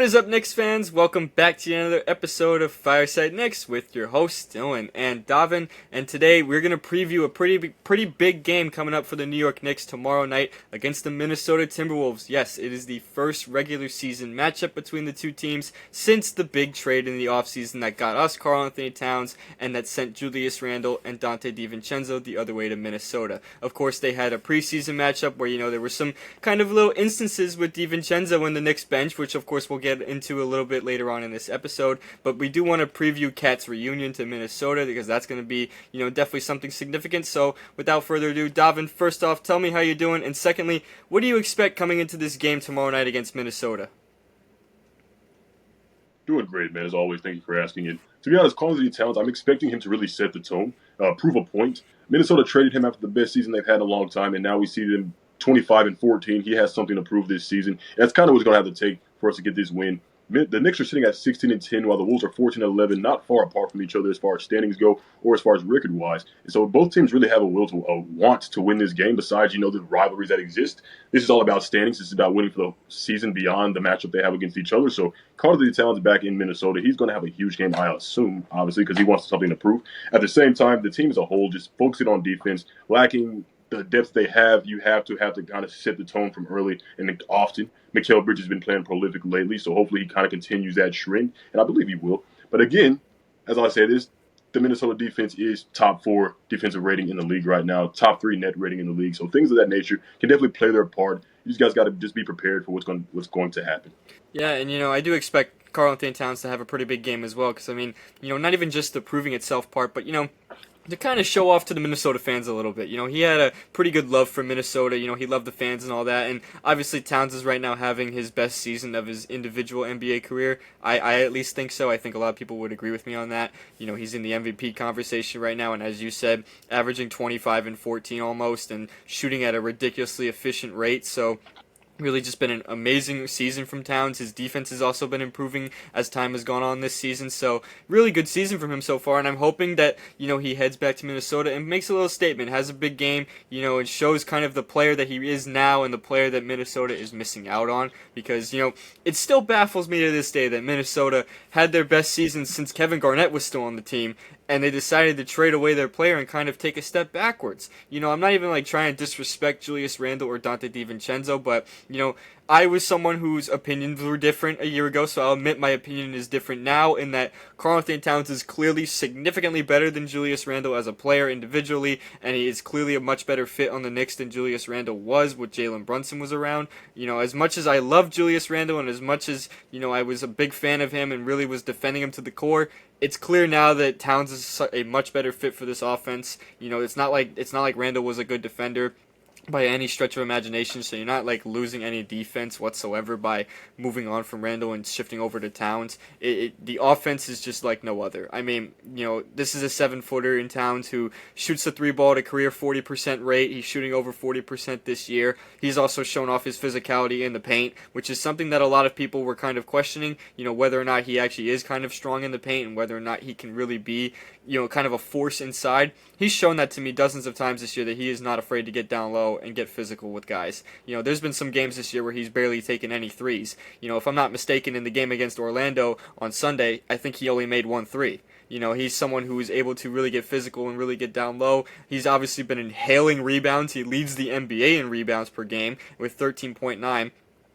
What is up, Knicks fans? Welcome back to another episode of Fireside Knicks with your hosts Dylan and Davin. And today we're going to preview a pretty big game coming up for the New York Knicks tomorrow night against the Minnesota Timberwolves. Yes, it is the first regular season matchup between the two teams since the big trade in the offseason that got us Karl-Anthony Towns and that sent Julius Randle and Donte DiVincenzo the other way to Minnesota. Of course, they had a preseason matchup where, there were some kind of little instances with DiVincenzo in the Knicks bench, which of course we'll get into a little bit later on in this episode, but we do want to preview Cat's reunion to Minnesota because that's going to be, definitely something significant. So without further ado, Davin, first off, tell me how you're doing, and secondly, what do you expect coming into this game tomorrow night against Minnesota? Doing great, man, as always. Thank you for asking it. To be honest, Karl-Anthony Towns, I'm expecting him to really set the tone, prove a point. Minnesota traded him after the best season they've had in a long time, and now we see them 25-14. He has something to prove this season. And that's kind of what's going to have to take for us to get this win. The Knicks are sitting at 16-10, while the Wolves are 14-11, not far apart from each other as far as standings go or as far as record-wise. And so both teams really have a will to want to win this game. Besides, the rivalries that exist, this is all about standings. This is about winning for the season beyond the matchup they have against each other. So Karl-Anthony Towns back in Minnesota. He's going to have a huge game, I assume, obviously, because he wants something to prove. At the same time, the team as a whole just focusing on defense, lacking the depth they have. You have to kind of set the tone from early and often. Mikal Bridges has been playing prolific lately, so hopefully he kind of continues that trend, and I believe he will. But again, as I said, the Minnesota defense is top 4 defensive rating in the league right now, top 3 net rating in the league. So things of that nature can definitely play their part. You guys got to just be prepared for what's going to happen. Yeah, and I do expect Karl-Anthony Towns to have a pretty big game as well, because not even just the proving itself part, but to kind of show off to the Minnesota fans a little bit. He had a pretty good love for Minnesota. He loved the fans and all that. And obviously Towns is right now having his best season of his individual NBA career. I at least think so. I think a lot of people would agree with me on that. He's in the MVP conversation right now, and as you said, averaging 25 and 14 almost and shooting at a ridiculously efficient rate. So really just been an amazing season from Towns. His defense has also been improving as time has gone on this season. So really good season from him so far, and I'm hoping that, he heads back to Minnesota and makes a little statement, has a big game, and shows kind of the player that he is now and the player that Minnesota is missing out on. Because, it still baffles me to this day that Minnesota had their best season since Kevin Garnett was still on the team, and they decided to trade away their player and kind of take a step backwards. I'm not even trying to disrespect Julius Randle or Donte DiVincenzo, but I was someone whose opinions were different a year ago, so I'll admit my opinion is different now in that Karl-Anthony Towns is clearly significantly better than Julius Randle as a player individually, and he is clearly a much better fit on the Knicks than Julius Randle was when Jalen Brunson was around. As much as I love Julius Randle and as much as, I was a big fan of him and really was defending him to the core, it's clear now that Towns is a much better fit for this offense. It's not like Randle was a good defender by any stretch of imagination, so you're not losing any defense whatsoever by moving on from Randle and shifting over to Towns. The offense is just like no other. This is a 7-footer in Towns who shoots the 3-ball at a career 40% rate. He's shooting over 40% this year. He's also shown off his physicality in the paint, which is something that a lot of people were kind of questioning, whether or not he actually is kind of strong in the paint and whether or not he can really be, kind of a force inside. He's shown that to me dozens of times this year that he is not afraid to get down low and get physical with guys. There's been some games this year where he's barely taken any threes. If I'm not mistaken, in the game against Orlando on Sunday, I think he only made 1 3. He's someone who is able to really get physical and really get down low. He's obviously been inhaling rebounds. He leads the NBA in rebounds per game with 13.9.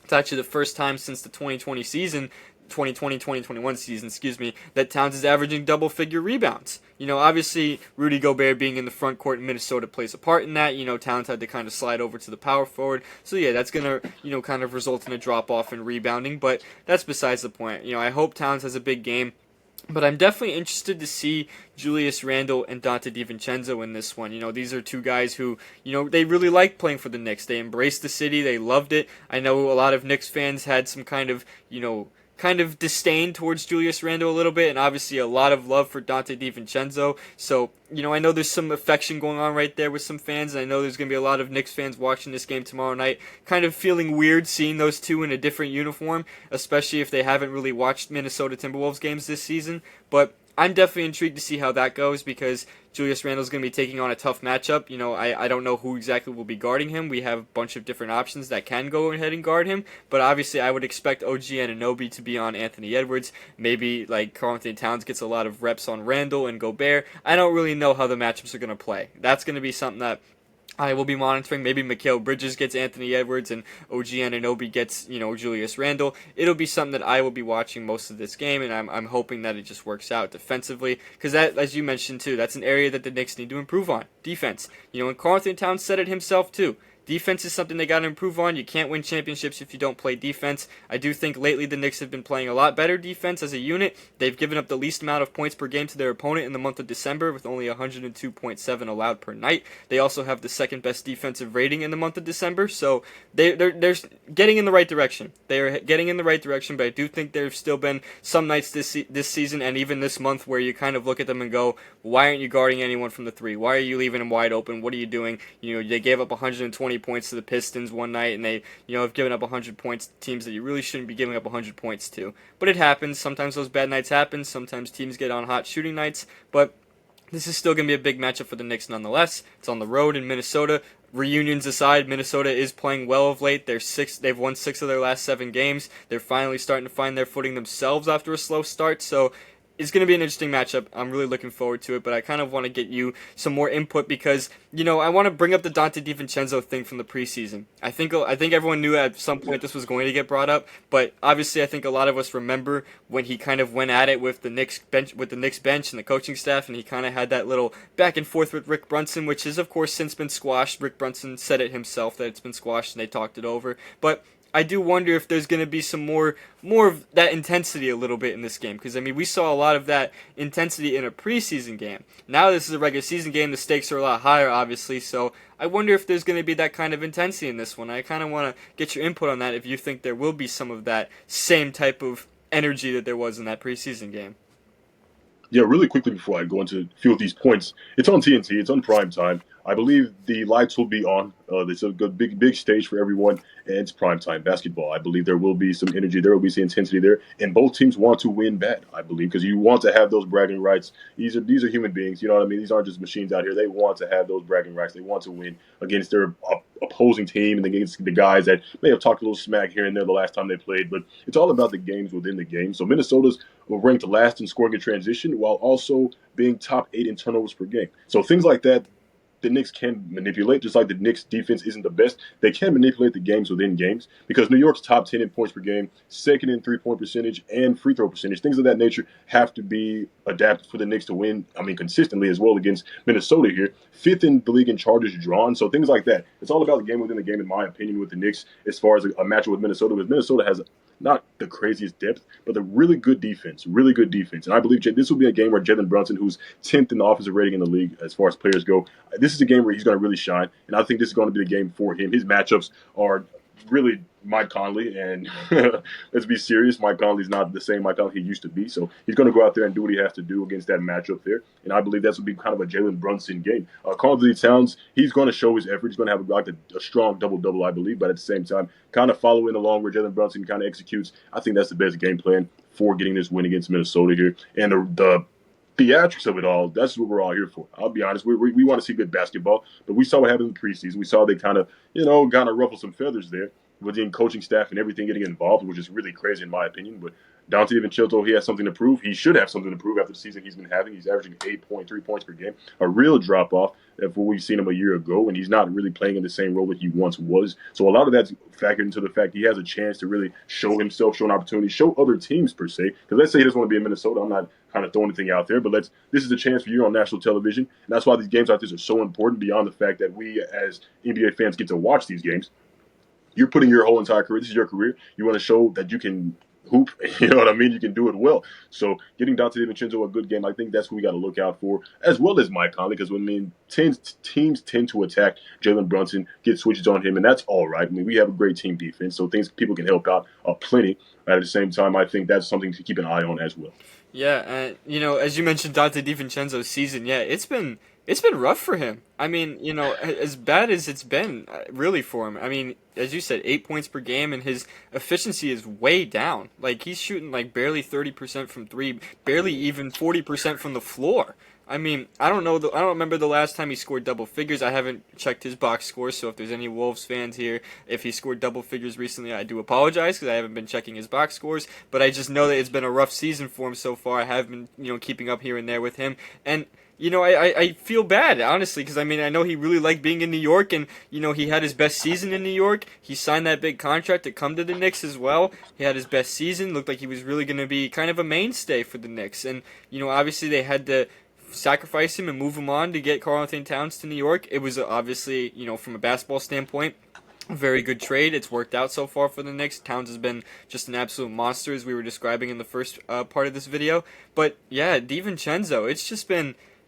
It's actually the first time since the 2020-2021 season, that Towns is averaging double-figure rebounds. Obviously, Rudy Gobert being in the front court in Minnesota plays a part in that. Towns had to kind of slide over to the power forward. So, yeah, that's going to, kind of result in a drop-off in rebounding. But that's besides the point. I hope Towns has a big game. But I'm definitely interested to see Julius Randle and Donte DiVincenzo in this one. These are two guys who, they really like playing for the Knicks. They embraced the city. They loved it. I know a lot of Knicks fans had some kind of disdain towards Julius Randle a little bit, and obviously a lot of love for Donte DiVincenzo. So, I know there's some affection going on right there with some fans, and I know there's going to be a lot of Knicks fans watching this game tomorrow night, kind of feeling weird seeing those two in a different uniform, especially if they haven't really watched Minnesota Timberwolves games this season. But I'm definitely intrigued to see how that goes because Julius Randle's going to be taking on a tough matchup. I don't know who exactly will be guarding him. We have a bunch of different options that can go ahead and guard him, but obviously I would expect OG Anunoby to be on Anthony Edwards. Maybe like Karl-Anthony Towns gets a lot of reps on Randle and Gobert. I don't really know how the matchups are going to play. That's going to be something that I will be monitoring. Maybe Mikal Bridges gets Anthony Edwards and OG Anunoby gets, Julius Randle. It'll be something that I will be watching most of this game, and I'm hoping that it just works out defensively. Because that, as you mentioned too, that's an area that the Knicks need to improve on. Defense. And Karl-Anthony Towns said it himself too. Defense is something they got to improve on. You can't win championships if you don't play defense. I do think lately the Knicks have been playing a lot better defense as a unit. They've given up the least amount of points per game to their opponent in the month of December with only 102.7 allowed per night. They also have the second best defensive rating in the month of December, so they're getting in the right direction. They're getting in the right direction, but I do think there's still been some nights this season and even this month where you kind of look at them and go, why aren't you guarding anyone from the three? Why are you leaving them wide open? What are you doing? They gave up 120 points to the Pistons one night, and they, have given up 100 points to teams that you really shouldn't be giving up 100 points to. But it happens. Sometimes those bad nights happen. Sometimes teams get on hot shooting nights. But this is still going to be a big matchup for the Knicks nonetheless. It's on the road in Minnesota. Reunions aside, Minnesota is playing well of late. They've won 6 of their last 7 games. They're finally starting to find their footing themselves after a slow start. So it's going to be an interesting matchup. I'm really looking forward to it, but I kind of want to get you some more input because, I want to bring up the Dante DiVincenzo thing from the preseason. I think everyone knew at some point this was going to get brought up, but obviously I think a lot of us remember when he kind of went at it with the Knicks bench and the coaching staff, and he kind of had that little back and forth with Rick Brunson, which has of course since been squashed. Rick Brunson said it himself that it's been squashed and they talked it over, but I do wonder if there's going to be some more of that intensity a little bit in this game. Because, we saw a lot of that intensity in a preseason game. Now this is a regular season game. The stakes are a lot higher, obviously. So I wonder if there's going to be that kind of intensity in this one. I kind of want to get your input on that if you think there will be some of that same type of energy that there was in that preseason game. Yeah, really quickly before I go into a few of these points, it's on TNT, it's on prime time. I believe the lights will be on. It's a good, big stage for everyone, and it's primetime basketball. I believe there will be some energy, there will be some intensity there, and both teams want to win bad. I believe because you want to have those bragging rights. These are human beings. You know what I mean? These aren't just machines out here. They want to have those bragging rights. They want to win against their opposing team and against the guys that may have talked a little smack here and there the last time they played. But it's all about the games within the game. So Minnesota's ranked last in scoring in transition, while also being top 8 in turnovers per game. So things like that, the Knicks can manipulate, just like the Knicks defense isn't the best. They can manipulate the games within games because New York's top 10 in points per game, second in three-point percentage and free throw percentage. Things of that nature have to be adapted for the Knicks to win, consistently as well against Minnesota here. 5th in the league in charges drawn, so things like that. It's all about the game within the game, in my opinion, with the Knicks as far as a matchup with Minnesota, because Minnesota has not the craziest depth, but a really good defense. And I believe this will be a game where Jalen Brunson, who's 10th in the offensive rating in the league as far as players go, this is a game where he's going to really shine, and I think this is going to be the game for him. His matchups are really Mike Conley, and let's be serious, Mike Conley's not the same Mike Conley he used to be, so he's going to go out there and do what he has to do against that matchup there, and I believe that's going to be kind of a Jalen Brunson game. Karl-Anthony Towns, he's going to show his effort. He's going to have a strong double-double, I believe, but at the same time, kind of following along where Jalen Brunson kind of executes. I think that's the best game plan for getting this win against Minnesota here, and the theatrics of it all, that's what we're all here for. I'll be honest, we want to see good basketball, but we saw what happened in the preseason. We saw they kind of ruffle some feathers there within coaching staff and everything getting involved, which is really crazy in my opinion. But Dante DiVincenzo, he has something to prove. He should have something to prove after the season he's been having. He's averaging 8.3 points per game, a real drop-off from what we've seen him a year ago, and he's not really playing in the same role that he once was. So a lot of that's factored into the fact he has a chance to really show himself, show an opportunity, show other teams per se. Because let's say he doesn't want to be in Minnesota. I'm not kind of throwing anything out there, but this is a chance for you on national television. And that's why these games like this are so important, beyond the fact that we as NBA fans get to watch these games. You're putting your whole entire career, this is your career. You want to show that you can hoop, you know what I mean? You can do it well. So getting Dante DiVincenzo a good game, I think that's what we got to look out for, as well as Mike Conley, because teams tend to attack Jalen Brunson, get switches on him, and that's all right. We have a great team defense, so people can help out plenty. At the same time, I think that's something to keep an eye on as well. Yeah, and as you mentioned, Dante DiVincenzo's season, yeah, it's been rough for him. I mean, as bad as it's been, really for him. I mean, as you said, 8 points per game, and his efficiency is way down. Like he's shooting like barely 30% from three, barely even 40% from the floor. I mean, I don't know. I don't remember the last time he scored double figures. I haven't checked his box score, so if there's any Wolves fans here, if he scored double figures recently, I do apologize because I haven't been checking his box scores. But I just know that it's been a rough season for him so far. I have been, keeping up here and there with him, and I feel bad, honestly, because I mean, I know he really liked being in New York, and, he had his best season in New York. He signed that big contract to come to the Knicks as well. He had his best season, looked like he was really going to be kind of a mainstay for the Knicks, and, obviously they had to sacrifice him and move him on to get Karl-Anthony Towns to New York. It was obviously, from a basketball standpoint, a very good trade. It's worked out so far for the Knicks. Towns has been just an absolute monster, as we were describing in the first part of this video. But, yeah, DiVincenzo,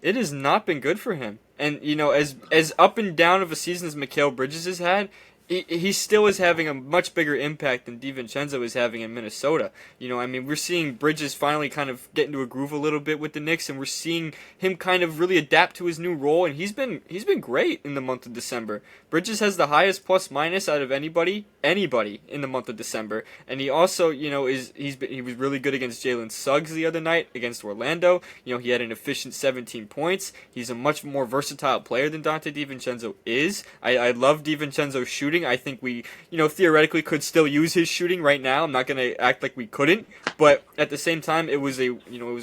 it has not been good for him. And, as up and down of a season as Mikal Bridges has had, he still is having a much bigger impact than DiVincenzo is having in Minnesota. I mean, we're seeing Bridges finally kind of get into a groove a little bit with the Knicks, and we're seeing him kind of really adapt to his new role, and he's been great in the month of December. Bridges has the highest plus minus out of anybody in the month of December, and he also, he was really good against Jalen Suggs the other night against Orlando. He had an efficient 17 points. He's a much more versatile player than Dante DiVincenzo is. I love DiVincenzo's shooting. I think we, theoretically could still use his shooting right now. I'm not going to act like we couldn't, but at the same time, it was a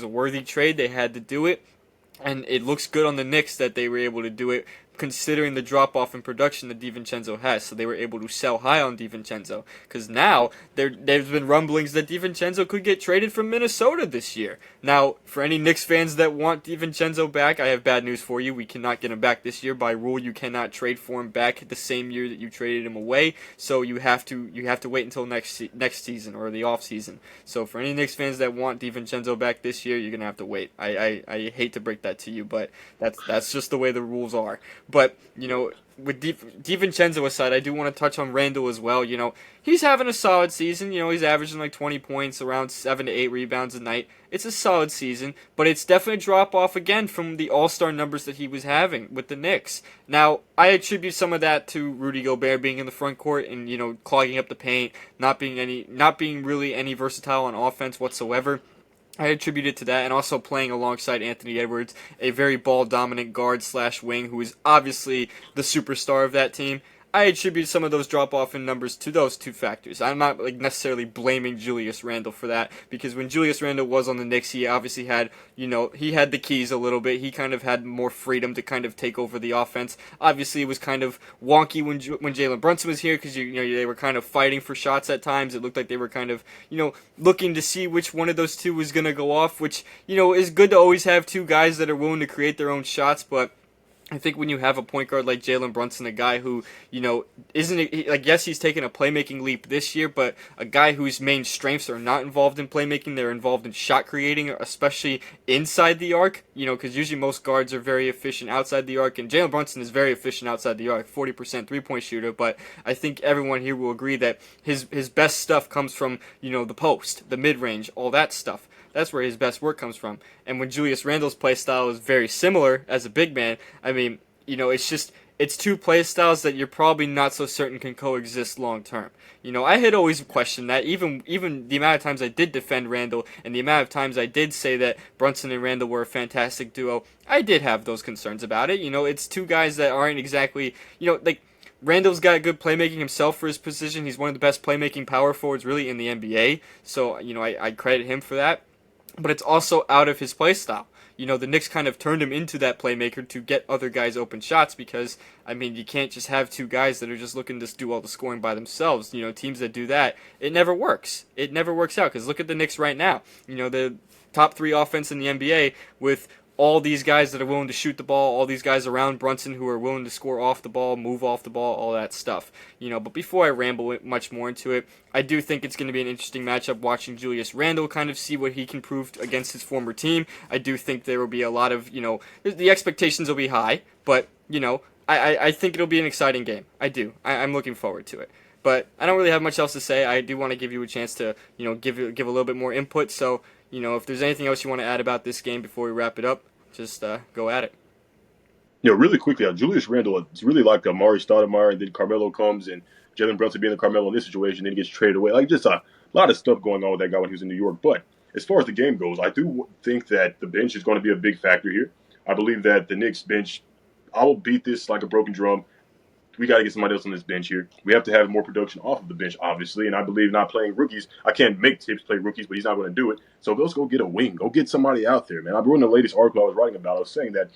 worthy trade. They had to do it, and it looks good on the Knicks that they were able to do it, considering the drop-off in production that DiVincenzo has. So they were able to sell high on DiVincenzo, because now there's been rumblings that DiVincenzo could get traded from Minnesota this year. Now, for any Knicks fans that want DiVincenzo back, I have bad news for you. We cannot get him back this year. By rule, you cannot trade for him back the same year that you traded him away. So you have to wait until next season or the off season. So for any Knicks fans that want DiVincenzo back this year, you're gonna have to wait. I hate to break that to you, but that's just the way the rules are. But, with DiVincenzo aside, I do want to touch on Randall as well. He's having a solid season. He's averaging like 20 points, around 7 to 8 rebounds a night. It's a solid season, but it's definitely a drop off again from the All-Star numbers that he was having with the Knicks. Now, I attribute some of that to Rudy Gobert being in the front court and, clogging up the paint, not being really any versatile on offense whatsoever. I attribute it to that, and also playing alongside Anthony Edwards, a very ball-dominant guard/wing who is obviously the superstar of that team. I attribute some of those drop-off in numbers to those two factors. I'm not necessarily blaming Julius Randle for that, because when Julius Randle was on the Knicks, he obviously had, he had the keys a little bit. He kind of had more freedom to kind of take over the offense. Obviously, it was kind of wonky when Jalen Brunson was here, because they were kind of fighting for shots at times. It looked like they were kind of looking to see which one of those two was going to go off, which is good to always have two guys that are willing to create their own shots, but I think when you have a point guard like Jalen Brunson, a guy who, yes, he's taken a playmaking leap this year, but a guy whose main strengths are not involved in playmaking, they're involved in shot creating, especially inside the arc, because usually most guards are very efficient outside the arc, and Jalen Brunson is very efficient outside the arc, 40% three-point shooter, but I think everyone here will agree that his best stuff comes from, the post, the mid-range, all that stuff. That's where his best work comes from. And when Julius Randle's play style is very similar as a big man, I mean, it's two play styles that you're probably not so certain can coexist long term. I had always questioned that, even the amount of times I did defend Randle and the amount of times I did say that Brunson and Randle were a fantastic duo, I did have those concerns about it. It's two guys that aren't exactly, Randall's got good playmaking himself for his position. He's one of the best playmaking power forwards really in the NBA. So, I credit him for that. But it's also out of his play style. The Knicks kind of turned him into that playmaker to get other guys open shots because, you can't just have two guys that are just looking to do all the scoring by themselves. Teams that do that, it never works. It never works out because look at the Knicks right now. The top 3 offense in the NBA with all these guys that are willing to shoot the ball, all these guys around Brunson who are willing to score off the ball, move off the ball, all that stuff. But before I ramble much more into it, I do think it's going to be an interesting matchup watching Julius Randle kind of see what he can prove against his former team. I do think there will be a lot of, the expectations will be high, but, I think it'll be an exciting game. I do. I'm looking forward to it. But I don't really have much else to say. I do want to give you a chance to, give a little bit more input. So, if there's anything else you want to add about this game before we wrap it up, just go at it. Really quickly, Julius Randle, it's really like Amari Stoudemire, and then Carmelo comes, and Jalen Brunson being the Carmelo in this situation, then he gets traded away. Like, just a lot of stuff going on with that guy when he was in New York. But as far as the game goes, I do think that the bench is going to be a big factor here. I believe that the Knicks bench, I will beat this like a broken drum. We got to get somebody else on this bench here. We have to have more production off of the bench, obviously, and I believe not playing rookies. I can't make Tibbs play rookies, but he's not going to do it. So let's go get a wing. Go get somebody out there, man. I remember in the latest article I was writing about, I was saying that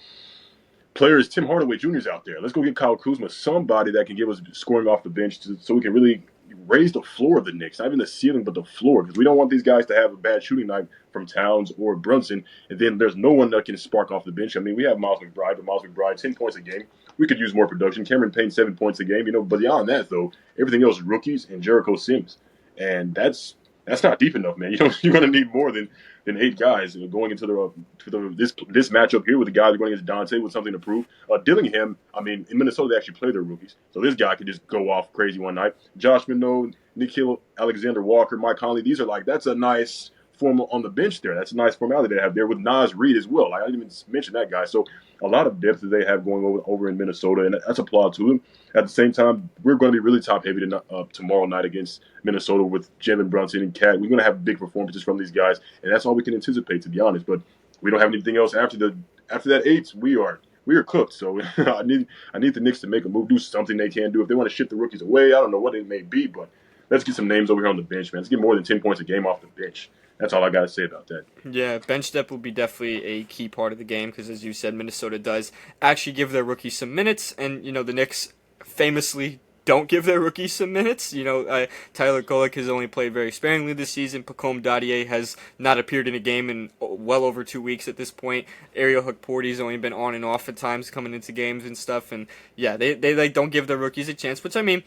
players, Tim Hardaway Jr. is out there. Let's go get Kyle Kuzma, somebody that can give us scoring off the bench so we can really raise the floor of the Knicks, not even the ceiling, but the floor, because we don't want these guys to have a bad shooting night from Towns or Brunson, and then there's no one that can spark off the bench. I mean, we have Miles McBride, but Miles McBride, 10 points a game. We could use more production. Cameron Payne, 7 points a game, but beyond that, though, everything else is rookies and Jericho Sims, and that's not deep enough, man. You're going to need more than 8 guys going into this matchup here with the guys going against Dante with something to prove. Dillingham, I mean, in Minnesota they actually play their rookies, so this guy could just go off crazy one night. Josh Minot, Nikhil Alexander Walker, Mike Conley, these are that's a nice form on the bench there. That's a nice formality they have there with Nas Reed as well. I didn't even mention that guy. So a lot of depth that they have going over in Minnesota, and that's a applaud to them. At the same time, we're going to be really top-heavy tomorrow night against Minnesota with Jalen Brunson and Cat. We're going to have big performances from these guys, and that's all we can anticipate, to be honest. But we don't have anything else after that 8. We are cooked. So I need the Knicks to make a move, do something they can do. If they want to ship the rookies away, I don't know what it may be, but let's get some names over here on the bench, man. Let's get more than 10 points a game off the bench. That's all I got to say about that. Yeah, bench depth will be definitely a key part of the game because, as you said, Minnesota does actually give their rookies some minutes, and, the Knicks famously don't give their rookies some minutes. Tyler Kolek has only played very sparingly this season. Pacome Dadier has not appeared in a game in well over 2 weeks at this point. Ariel Hukporty's only been on and off at times coming into games and stuff, and yeah, they don't give their rookies a chance, which, I mean,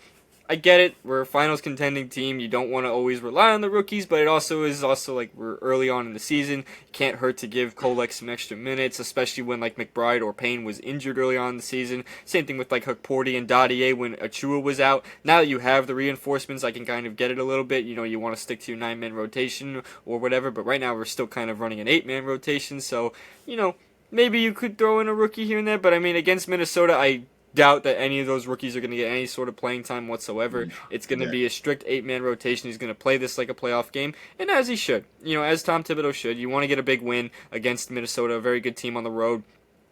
I get it. We're a finals contending team. You don't want to always rely on the rookies, but it is like we're early on in the season. It can't hurt to give Kolek some extra minutes, especially when McBride or Payne was injured early on in the season. Same thing with Hukporty and Dadier when Achua was out. Now that you have the reinforcements, I can kind of get it a little bit. You want to stick to your 9-man rotation or whatever, but right now we're still kind of running an 8-man rotation, so, maybe you could throw in a rookie here and there, but I mean, against Minnesota, I doubt that any of those rookies are going to get any sort of playing time whatsoever. It's going to be a strict 8-man rotation. He's going to play this like a playoff game, and as he should. As Tom Thibodeau should. You want to get a big win against Minnesota, a very good team on the road.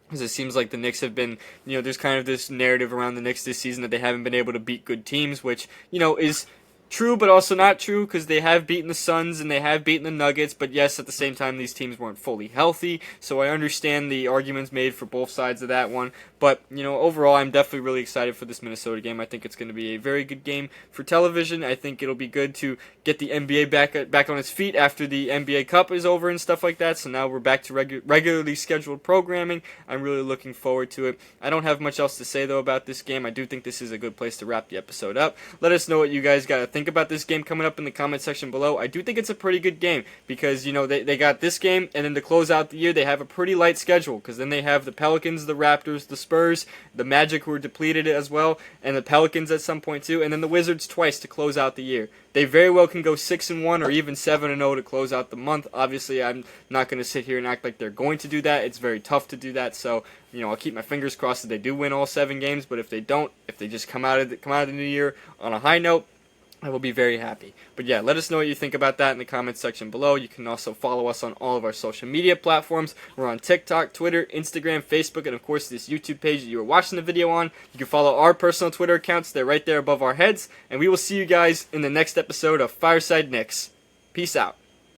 Because it seems like the Knicks have been, there's kind of this narrative around the Knicks this season that they haven't been able to beat good teams, which, is true, but also not true, because they have beaten the Suns and they have beaten the Nuggets, but yes, at the same time, these teams weren't fully healthy, so I understand the arguments made for both sides of that one, but, overall, I'm definitely really excited for this Minnesota game. I think it's going to be a very good game for television. I think it'll be good to get the NBA back on its feet after the NBA Cup is over and stuff like that, so now we're back to regularly scheduled programming. I'm really looking forward to it. I don't have much else to say, though, about this game. I do think this is a good place to wrap the episode up. Let us know what you guys got to think about this game coming up in the comment section below. I do think it's a pretty good game because, they got this game, and then to close out the year, they have a pretty light schedule because then they have the Pelicans, the Raptors, the Spurs, the Magic who are depleted as well, and the Pelicans at some point too, and then the Wizards twice to close out the year. They very well can go 6-1 or even 7-0 to close out the month. Obviously, I'm not going to sit here and act like they're going to do that. It's very tough to do that, so I'll keep my fingers crossed that they do win all 7 games, but if they don't, if they just come out of the new year on a high note, I will be very happy. But yeah, let us know what you think about that in the comments section below. You can also follow us on all of our social media platforms. We're on TikTok, Twitter, Instagram, Facebook, and of course this YouTube page that you are watching the video on. You can follow our personal Twitter accounts. They're right there above our heads. And we will see you guys in the next episode of Fireside Knicks. Peace out.